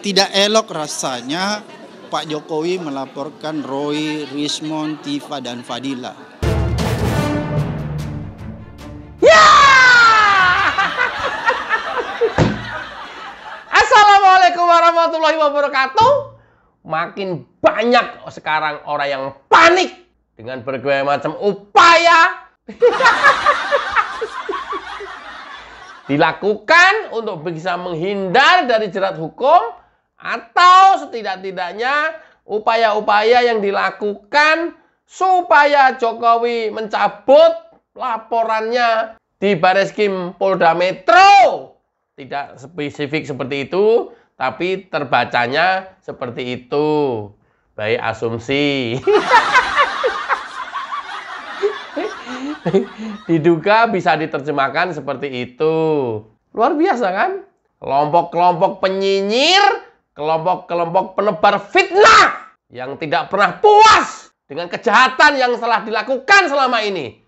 Tidak elok rasanya Pak Jokowi melaporkan Roy, Rismond, Tifa, dan Fadila. Ya! Assalamualaikum warahmatullahi wabarakatuh. Makin banyak sekarang orang yang panik dengan berbagai macam upaya dilakukan untuk bisa menghindar dari jerat hukum, atau setidak-tidaknya upaya-upaya yang dilakukan supaya Jokowi mencabut laporannya di Bareskrim Polda Metro. Tidak spesifik seperti itu, tapi terbacanya seperti itu. Baik asumsi. Diduga bisa diterjemahkan seperti itu. Luar biasa kan? Kelompok-kelompok penyinyir, kelompok-kelompok penebar fitnah yang tidak pernah puas dengan kejahatan yang telah dilakukan selama ini.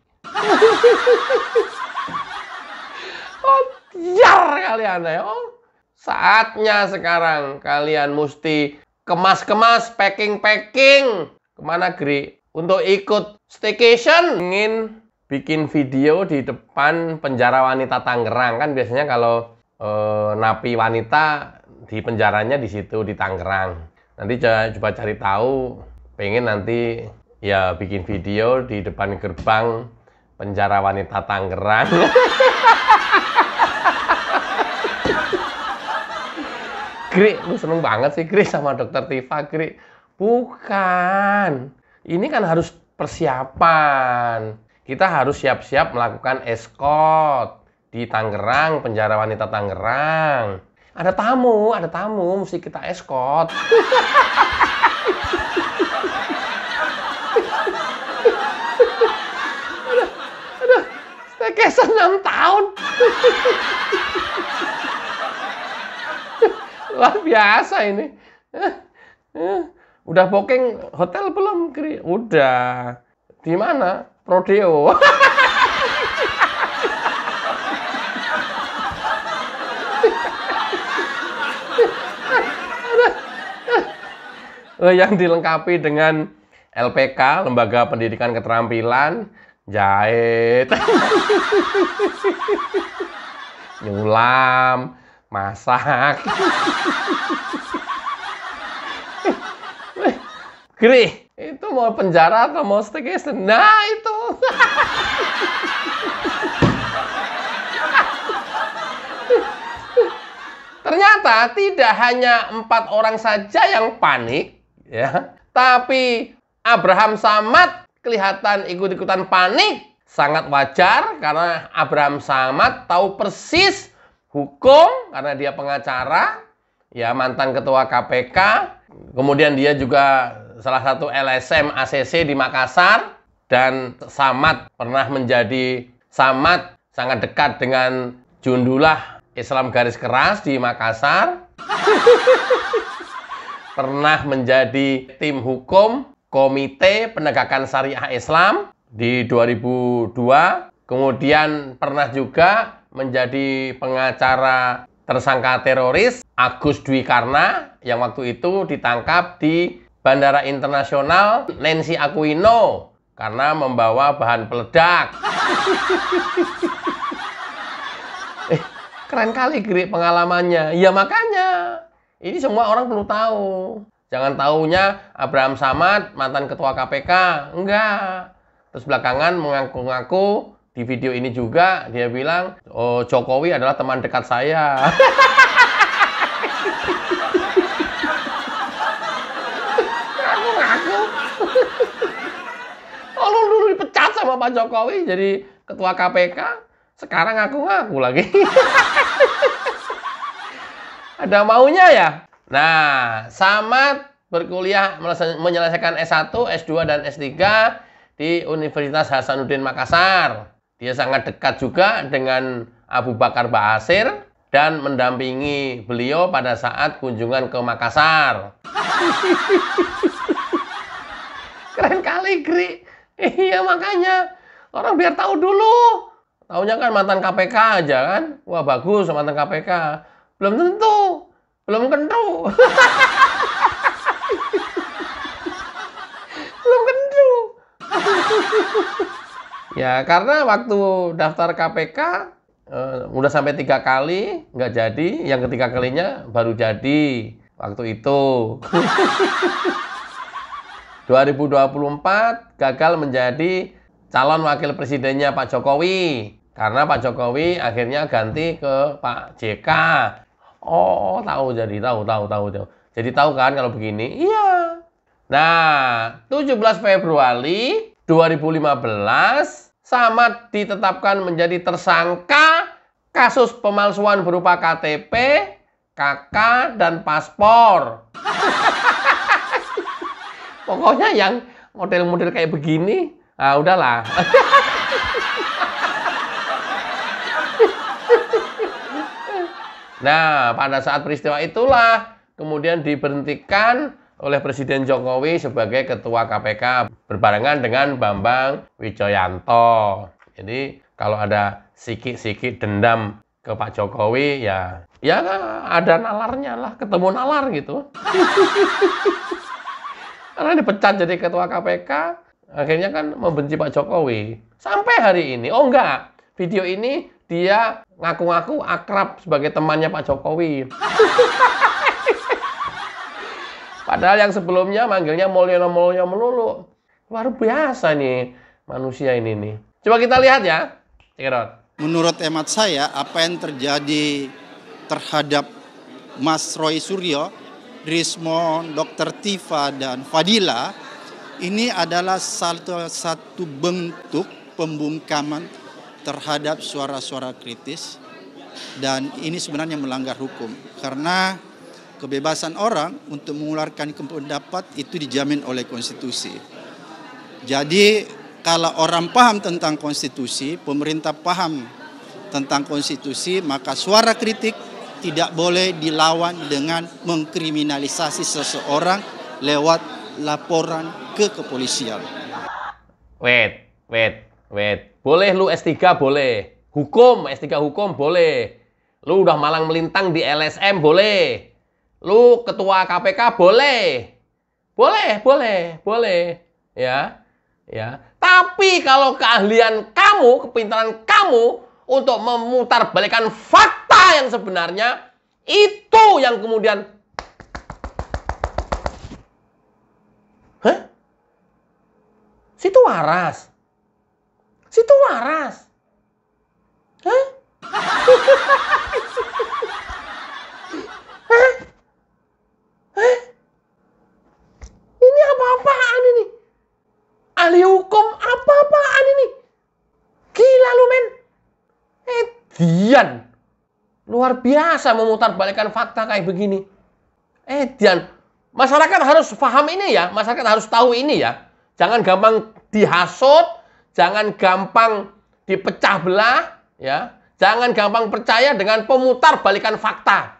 Oh, jar kalian ya. Oh, saatnya sekarang kalian mesti kemas-kemas, packing-packing. Kemana, Gri? Untuk ikut staycation. Ingin bikin video di depan penjara wanita Tangerang. Kan biasanya kalau napi wanita di penjaranya di situ di Tangerang. Nanti coba cari tahu, pengen nanti ya bikin video di depan gerbang penjara wanita Tangerang. Gri, lu seneng banget sih Gri sama Dokter Tifa, Gri. Bukan, ini kan harus persiapan. Kita harus siap-siap melakukan eskort di Tangerang, penjara wanita Tangerang. Ada tamu, mesti kita eskort. Aduh, staycation 6 tahun. Luar biasa ini. Udah booking hotel belum, Gri? Udah. Di mana? Prodeo. Yang dilengkapi dengan LPK, Lembaga Pendidikan Keterampilan, jahit, nyulam, masak. Gri, itu mau penjara atau mau staycation? Nah, itu. Ternyata tidak hanya 4 orang saja yang panik, ya. Tapi Abraham Samad kelihatan ikut-ikutan panik. Sangat wajar karena Abraham Samad tahu persis hukum karena dia pengacara, ya, mantan ketua KPK. Kemudian dia juga salah satu LSM ACC di Makassar, dan Samad sangat dekat dengan Jundullah Islam Garis Keras di Makassar. Pernah menjadi tim hukum Komite Penegakan Syariah Islam di 2002. Kemudian pernah juga menjadi pengacara tersangka teroris Agus Dwi Karna yang waktu itu ditangkap di Bandara Internasional Nancy Aquino karena membawa bahan peledak. Keren kali Gri pengalamannya. Ya makanya ini semua orang perlu tahu. Jangan taunya Abraham Samad mantan ketua KPK. Enggak. Terus belakangan mengaku-ngaku di video ini juga dia bilang, oh, Jokowi adalah teman dekat saya. Ngaku-ngaku. Kalau dulu dipecat sama Pak Jokowi jadi ketua KPK, sekarang ngaku-ngaku lagi. Ada maunya ya? Nah, Samad berkuliah menyelesaikan S1, S2, dan S3 di Universitas Hasanuddin Makassar. Dia sangat dekat juga dengan Abu Bakar Ba'asyir dan mendampingi beliau pada saat kunjungan ke Makassar. Keren kali, Gri. Iya, makanya orang biar tahu dulu. Taunya kan mantan KPK aja kan. Wah, bagus mantan KPK. Belum tentu. Belum kentu. Belum kentu. Ya, karena waktu daftar KPK udah sampai 3 kali, nggak jadi. Yang ketiga kalinya baru jadi waktu itu. 2024 gagal menjadi calon wakil presidennya Pak Jokowi. Karena Pak Jokowi akhirnya ganti ke Pak JK. Oh, tahu jadi, tahu. Jadi tahu kan kalau begini? Iya. Nah, 17 Februari 2015, Samad ditetapkan menjadi tersangka kasus pemalsuan berupa KTP, KK, dan paspor. Pokoknya yang model-model kayak begini, udahlah. Nah, pada saat peristiwa itulah kemudian diberhentikan oleh Presiden Jokowi sebagai Ketua KPK berbarengan dengan Bambang Wijoyanto. Jadi kalau ada sikit-sikit dendam ke Pak Jokowi, ya ada nalarnya lah, ketemu nalar gitu. Karena dipecat jadi Ketua KPK, akhirnya kan membenci Pak Jokowi. Sampai hari ini, oh enggak, video ini dia ngaku-ngaku akrab sebagai temannya Pak Jokowi. Padahal yang sebelumnya manggilnya Mulyono melulu. Luar biasa nih manusia ini nih. Coba kita lihat ya. Cekidot. Menurut hemat saya, apa yang terjadi terhadap Mas Roy Suryo, Rismon, Dr. Tifa, dan Fadila, ini adalah satu bentuk pembungkaman terhadap suara-suara kritis. Dan ini sebenarnya melanggar hukum. Karena kebebasan orang untuk mengeluarkan pendapat itu dijamin oleh konstitusi. Jadi kalau orang paham tentang konstitusi, pemerintah paham tentang konstitusi, maka suara kritik tidak boleh dilawan dengan mengkriminalisasi seseorang lewat laporan ke kepolisian. Wait. Boleh lu S3 boleh. Hukum, S3 hukum boleh. Lu udah malang melintang di LSM boleh. Lu ketua KPK boleh. Boleh. Ya. Tapi kalau keahlian kamu, kepintaran kamu untuk memutarbalikkan fakta yang sebenarnya, itu yang kemudian Situ waras. Ini apa-apaan ini? Ahli hukum apa-apaan ini? Gila lu men. Edian. Luar biasa memutarbalikkan fakta kayak begini. Edian. Masyarakat harus paham ini ya. Masyarakat harus tahu ini ya. Jangan gampang dihasut. Jangan gampang dipecah belah. Ya. Jangan gampang percaya dengan pemutarbalikkan fakta.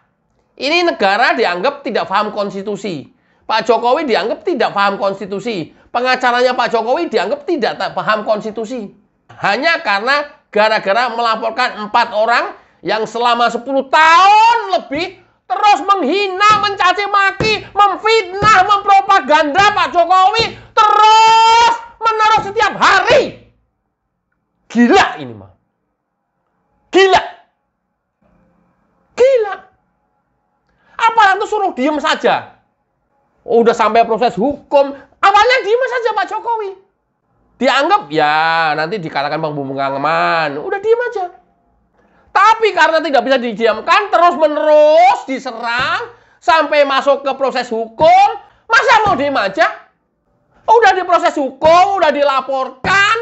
Ini negara dianggap tidak paham konstitusi. Pak Jokowi dianggap tidak paham konstitusi. Pengacaranya Pak Jokowi dianggap tidak paham konstitusi. Hanya karena gara-gara melaporkan 4 orang yang selama 10 tahun lebih terus menghina, mencaci maki, memfitnah, mempropaganda Pak Jokowi terus menerus setiap hari. Gila ini mah. Gila. Apalagi suruh diem saja. Oh, udah sampai proses hukum, awalnya diem saja Pak Jokowi. Dianggap ya nanti dikatakan pembungkaman, udah diem aja. Tapi karena tidak bisa didiamkan, terus-menerus diserang sampai masuk ke proses hukum, masa mau diem aja? Udah diproses hukum, udah dilaporkan,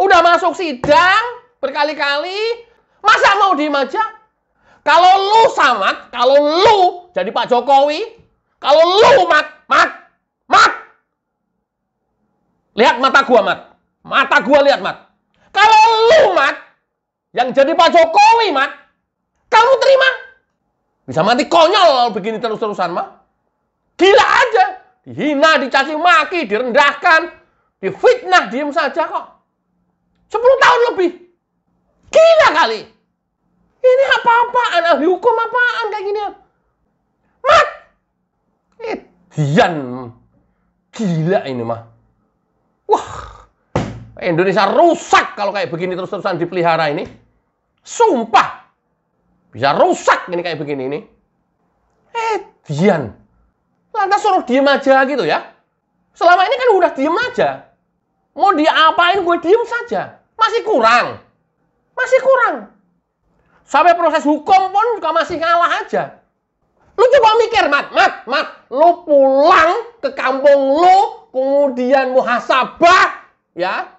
udah masuk sidang berkali-kali, masa mau diem aja? Kalau lu Samad, kalau lu jadi Pak Jokowi, kalau lu Mat, lihat mata gua mata gua lihat Mat. Kalau lu Mat, yang jadi Pak Jokowi Mat, kamu terima? Bisa mati konyol begini terus-terusan mah. Gila aja, dihina, dicaci maki, direndahkan, difitnah, diem saja kok. 10 tahun lebih. Gila kali. Ini apa-apaan, ahli hukum apaan kayak gini? Mat! Dian. Gila ini mah. Wah. Indonesia rusak kalau kayak begini terus-terusan dipelihara ini. Sumpah. Bisa rusak ini kayak begini ini. Dian. Lantas suruh diem aja gitu ya. Selama ini kan udah diem aja. Mau diapain gue diem saja. Masih kurang. Masih kurang. Sampai proses hukum pun juga masih ngalah aja. Lu coba mikir, Mat. Lu pulang ke kampung lu, kemudian muhasabah, ya.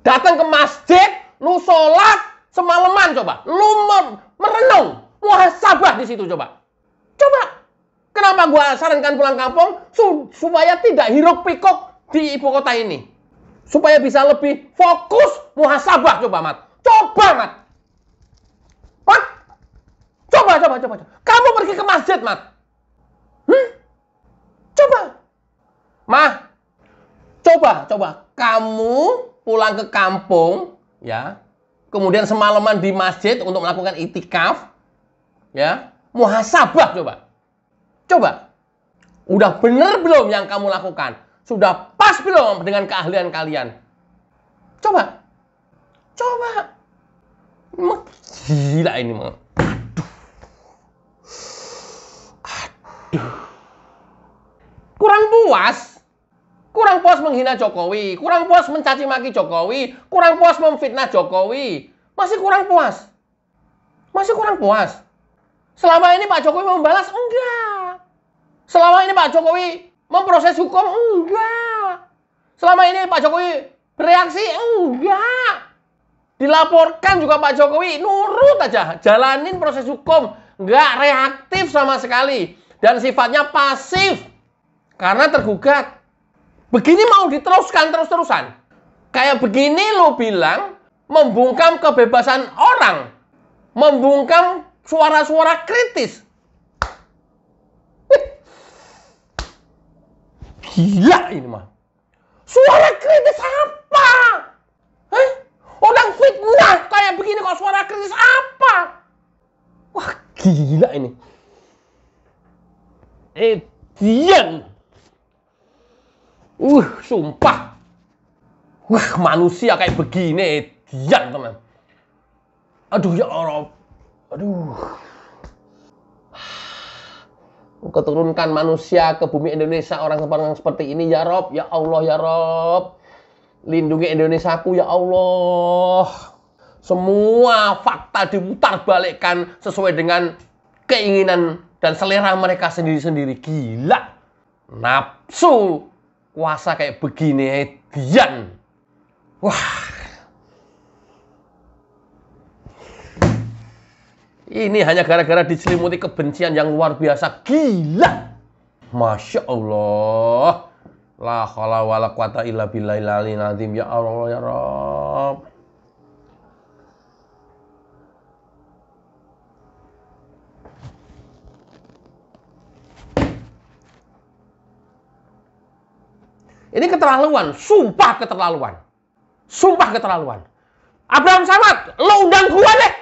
Datang ke masjid, lu sholat semalaman coba. Lu merenung, muhasabah di situ coba. Coba. Kenapa gua sarankan pulang kampung? Supaya tidak hiruk pikuk di ibu kota ini. Supaya bisa lebih fokus muhasabah coba, Mat. Coba, Mat. Coba. Kamu pergi ke masjid, Mat. Coba. Mah, coba. Kamu pulang ke kampung, ya. Kemudian semalaman di masjid untuk melakukan itikaf, ya. Muhasabah coba. Udah bener belum yang kamu lakukan? Sudah pas belum dengan keahlian kalian? Coba. Gila ini, Mang. Aduh. Kurang puas menghina Jokowi, kurang puas mencaci maki Jokowi, kurang puas memfitnah Jokowi. Masih kurang puas. Selama ini Pak Jokowi membalas? Enggak. Selama ini Pak Jokowi memproses hukum? Enggak. Selama ini Pak Jokowi bereaksi? Enggak. Dilaporkan juga Pak Jokowi nurut aja, jalanin proses hukum, enggak reaktif sama sekali dan sifatnya pasif karena tergugat. Begini mau diteruskan terus-terusan. Kayak begini lo bilang membungkam kebebasan orang, membungkam suara-suara kritis. Gila ini mah. Suara kritis apa? Orang fitnah kayak begini kok suara kritis apa? Wah, gila ini. Dian. Sumpah. Manusia kayak begini, Dian, teman. Aduh, ya Allah. Aduh. Keturunkan manusia ke bumi Indonesia orang seperti ini, ya Rob. Ya Allah, ya Rob. Lindungi Indonesiaku, ya Allah. Semua fakta diputarbalikkan sesuai dengan keinginan dan selera mereka sendiri-sendiri. Gila. Nafsu kuasa kayak begini, Dian. Wah. Ini hanya gara-gara diselimuti kebencian yang luar biasa. Gila. Masya Allah. La haula wala quwata illa billahil aliyil azim. Ya Allah, ya Rabb. Ini keterlaluan, sumpah keterlaluan. Sumpah keterlaluan. Abraham Samad, lo undang gua deh.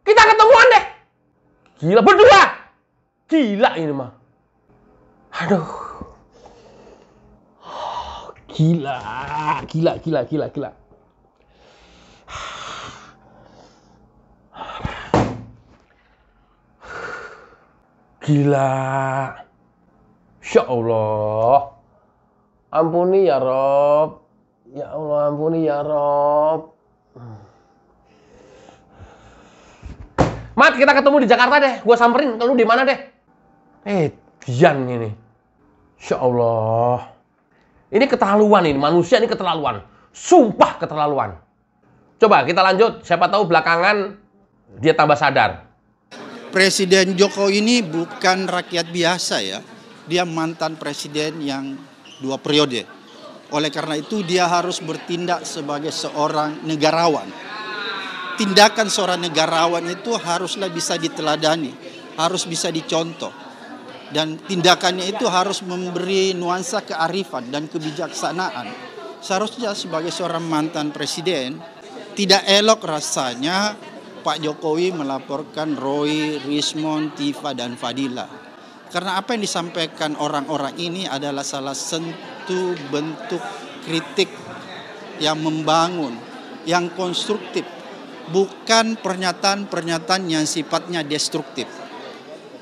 Kita ketemuan deh. Gila, berdua. Gila ini mah. Aduh. Gila. Gila. Insya Allah. Ampuni ya Rob. Ya Allah, ampuni ya Rob. Mat, kita ketemu di Jakarta deh. Gua samperin, lu di mana deh? Dian ini. Insya Allah. Ini keterlaluan ini, manusia ini keterlaluan. Sumpah keterlaluan. Coba kita lanjut, siapa tahu belakangan dia tambah sadar. Presiden Jokowi ini bukan rakyat biasa ya. Dia mantan presiden yang 2 periode. Oleh karena itu dia harus bertindak sebagai seorang negarawan. Tindakan seorang negarawan itu haruslah bisa diteladani, harus bisa dicontoh. Dan tindakannya itu harus memberi nuansa kearifan dan kebijaksanaan. Seharusnya sebagai seorang mantan presiden, tidak elok rasanya Pak Jokowi melaporkan Roy, Rismon, Tifa, dan Fadila. Karena apa yang disampaikan orang-orang ini adalah salah satu bentuk kritik yang membangun, yang konstruktif, bukan pernyataan-pernyataan yang sifatnya destruktif.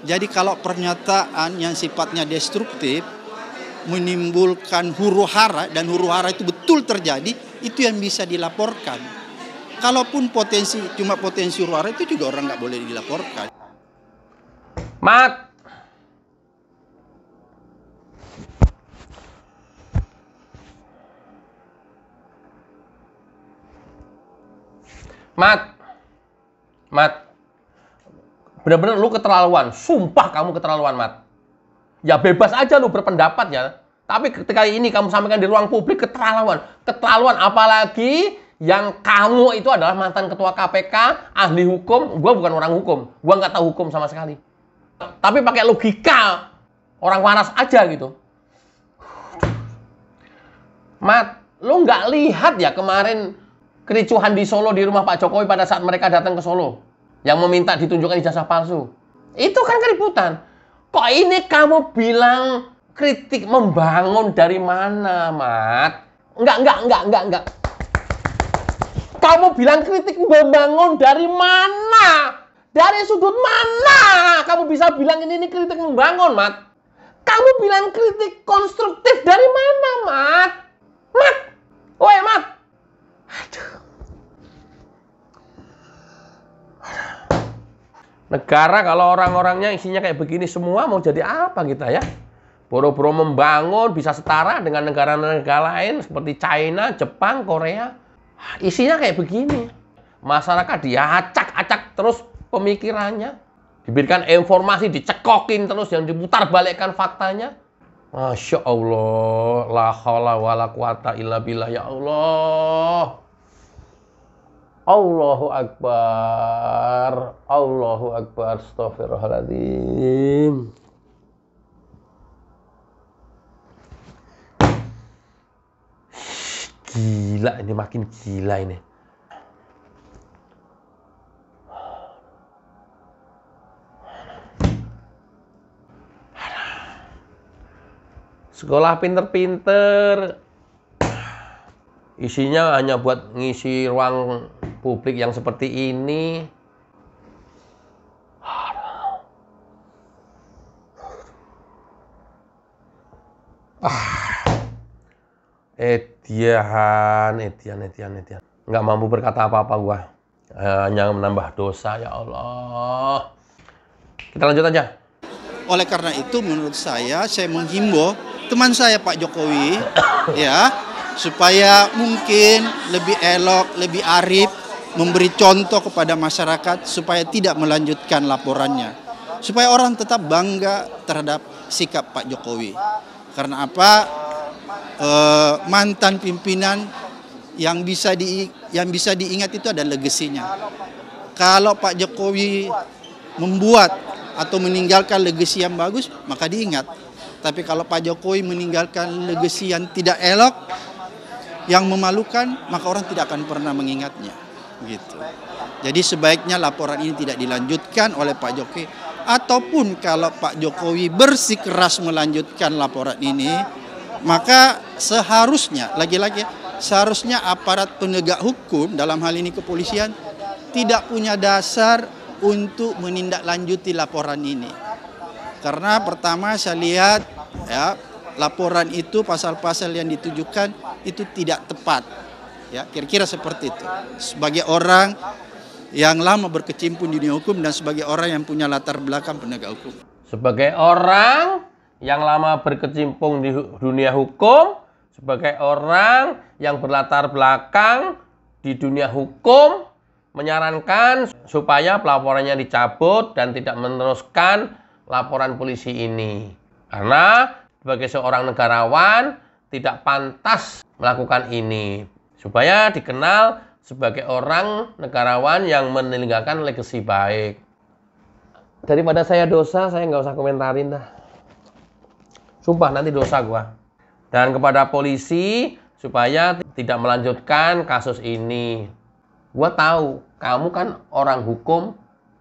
Jadi kalau pernyataan yang sifatnya destruktif menimbulkan huru-hara, dan huru-hara itu betul terjadi, itu yang bisa dilaporkan. Kalaupun cuma potensi huru-hara, itu juga orang nggak boleh dilaporkan. Mat, bener-bener lu keterlaluan. Sumpah kamu keterlaluan, Mat. Ya bebas aja lu berpendapat ya. Tapi ketika ini kamu sampaikan di ruang publik, keterlaluan. Keterlaluan, apalagi yang kamu itu adalah mantan ketua KPK, ahli hukum. Gua bukan orang hukum. Gua nggak tahu hukum sama sekali. Tapi pakai logika orang waras aja gitu. Mat, lu nggak lihat ya kemarin kericuhan di Solo di rumah Pak Jokowi pada saat mereka datang ke Solo yang meminta ditunjukkan ijazah palsu. Itu kan keributan. Kok ini kamu bilang kritik membangun dari mana, Mat? Enggak. Kamu bilang kritik membangun dari mana? Dari sudut mana kamu bisa bilang ini kritik membangun, Mat? Kamu bilang kritik konstruktif dari mana, Mat? Mat! Woi, Mat! Aduh. Negara kalau orang-orangnya isinya kayak begini semua, mau jadi apa kita ya? Boro-boro membangun bisa setara dengan negara-negara lain seperti China, Jepang, Korea. Isinya kayak begini. Masyarakat diacak-acak terus pemikirannya. Diberikan informasi, dicekokin terus, yang diputar balikkan faktanya. Masya Allah, la haula wala quwata illa billah, ya Allah. Allahu Akbar, astagfirullahaladzim. Gila, ini makin gila ini. Sekolah pinter-pinter, isinya hanya buat ngisi ruang publik yang seperti ini. Edian. Nggak mampu berkata apa-apa gua. Hanya menambah dosa, ya Allah. Kita lanjut aja. Oleh karena itu menurut saya menghimbau teman saya Pak Jokowi ya, supaya mungkin lebih elok, lebih arif, memberi contoh kepada masyarakat supaya tidak melanjutkan laporannya. Supaya orang tetap bangga terhadap sikap Pak Jokowi. Karena apa? Mantan pimpinan yang bisa diingat itu ada legasinya. Kalau Pak Jokowi membuat atau meninggalkan legasi yang bagus, maka diingat. Tapi kalau Pak Jokowi meninggalkan legasi yang tidak elok, yang memalukan, maka orang tidak akan pernah mengingatnya. Gitu. Jadi sebaiknya laporan ini tidak dilanjutkan oleh Pak Jokowi. Ataupun kalau Pak Jokowi bersikeras melanjutkan laporan ini, maka seharusnya, lagi-lagi, seharusnya aparat penegak hukum, dalam hal ini kepolisian, tidak punya dasar untuk menindaklanjuti laporan ini. Karena pertama saya lihat ya, laporan itu pasal-pasal yang ditujukan itu tidak tepat. Ya, kira-kira seperti itu. Sebagai orang yang lama berkecimpung di dunia hukum dan sebagai orang yang punya latar belakang penegak hukum. Sebagai orang yang lama berkecimpung di dunia hukum, sebagai orang yang berlatar belakang di dunia hukum, menyarankan supaya pelaporannya dicabut dan tidak meneruskan laporan polisi ini. Karena sebagai seorang negarawan tidak pantas melakukan ini. Supaya dikenal sebagai orang negarawan yang meninggalkan legasi baik. Daripada saya dosa, saya nggak usah komentarin dah. Sumpah nanti dosa gua. Dan kepada polisi supaya tidak melanjutkan kasus ini. Gua tahu kamu kan orang hukum,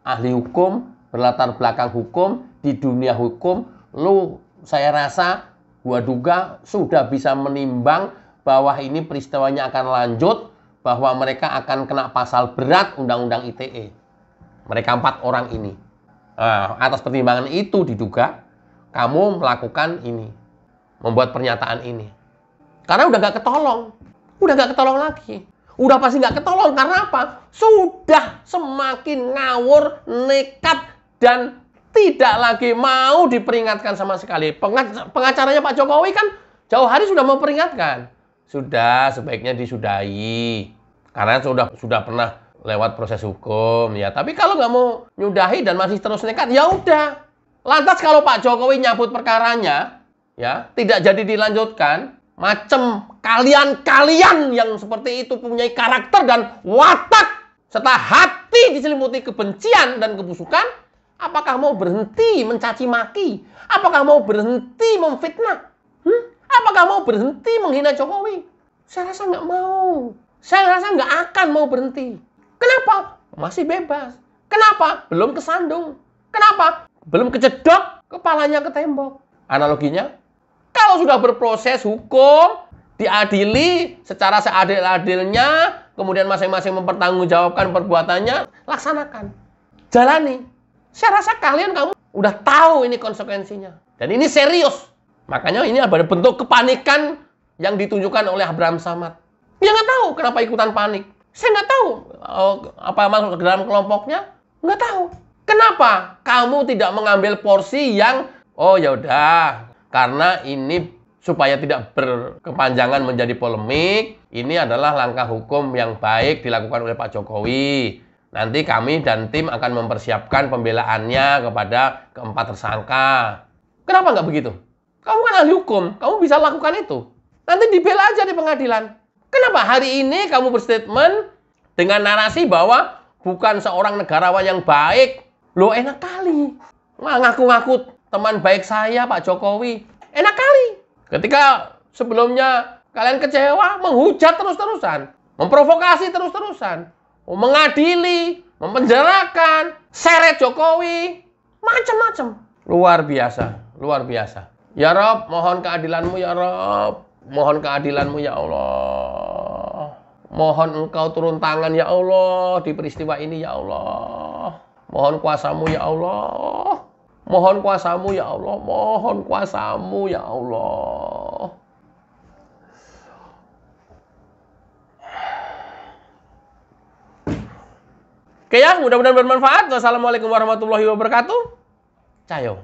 ahli hukum, berlatar belakang hukum, di dunia hukum. saya rasa, gua duga sudah bisa menimbang bahwa ini peristiwanya akan lanjut, bahwa mereka akan kena pasal berat Undang-Undang ITE. Mereka 4 orang ini. Nah, atas pertimbangan itu diduga kamu melakukan ini, membuat pernyataan ini. Karena udah nggak ketolong. Udah nggak ketolong lagi. Udah pasti nggak ketolong. Karena apa? Sudah semakin ngawur, nekat, dan tidak lagi mau diperingatkan sama sekali. Pengacaranya Pak Jokowi kan jauh hari sudah mau peringatkan. Sudah, sebaiknya disudahi. Karena sudah pernah lewat proses hukum ya. Tapi kalau nggak mau nyudahi dan masih terus nekat, ya udah. Lantas kalau Pak Jokowi nyabut perkaranya, ya tidak jadi dilanjutkan, macam kalian yang seperti itu punya karakter dan watak serta hati diselimuti kebencian dan kebusukan, apakah mau berhenti mencaci maki? Apakah mau berhenti memfitnah? Apakah mau berhenti menghina Jokowi? Saya rasa nggak mau. Saya rasa nggak akan mau berhenti. Kenapa? Masih bebas. Kenapa? Belum kesandung. Kenapa? Belum kejedok kepalanya ke tembok. Analoginya, kalau sudah berproses hukum, diadili secara seadil-adilnya, kemudian masing-masing mempertanggungjawabkan perbuatannya, laksanakan. Jalani. Saya rasa kamu udah tahu ini konsekuensinya. Dan ini serius. Makanya ini ada bentuk kepanikan yang ditunjukkan oleh Abraham Samad. Dia nggak tahu kenapa ikutan panik. Saya nggak tahu apa masuk ke dalam kelompoknya. Nggak tahu. Kenapa kamu tidak mengambil porsi yang, oh ya udah, karena ini supaya tidak berkepanjangan menjadi polemik, ini adalah langkah hukum yang baik dilakukan oleh Pak Jokowi. Nanti kami dan tim akan mempersiapkan pembelaannya kepada keempat tersangka. Kenapa nggak begitu? Kamu kan ahli hukum, kamu bisa lakukan itu. Nanti dibela aja di pengadilan. Kenapa hari ini kamu berstatement dengan narasi bahwa bukan seorang negarawan yang baik? Loh, enak kali. Ngaku-ngaku teman baik saya, Pak Jokowi. Enak kali. Ketika sebelumnya kalian kecewa, menghujat terus-terusan. Memprovokasi terus-terusan. Mengadili, mempenjarakan, seret Jokowi. Macam-macam. Luar biasa, luar biasa. Ya Rob, mohon keadilanmu ya Rob. Mohon keadilanmu ya Allah. Mohon engkau turun tangan ya Allah di peristiwa ini ya Allah. Mohon kuasamu ya Allah. Mohon kuasamu ya Allah. Mohon kuasamu ya Allah. Oke ya, mudah-mudahan bermanfaat. Wassalamualaikum warahmatullahi wabarakatuh. Cayo.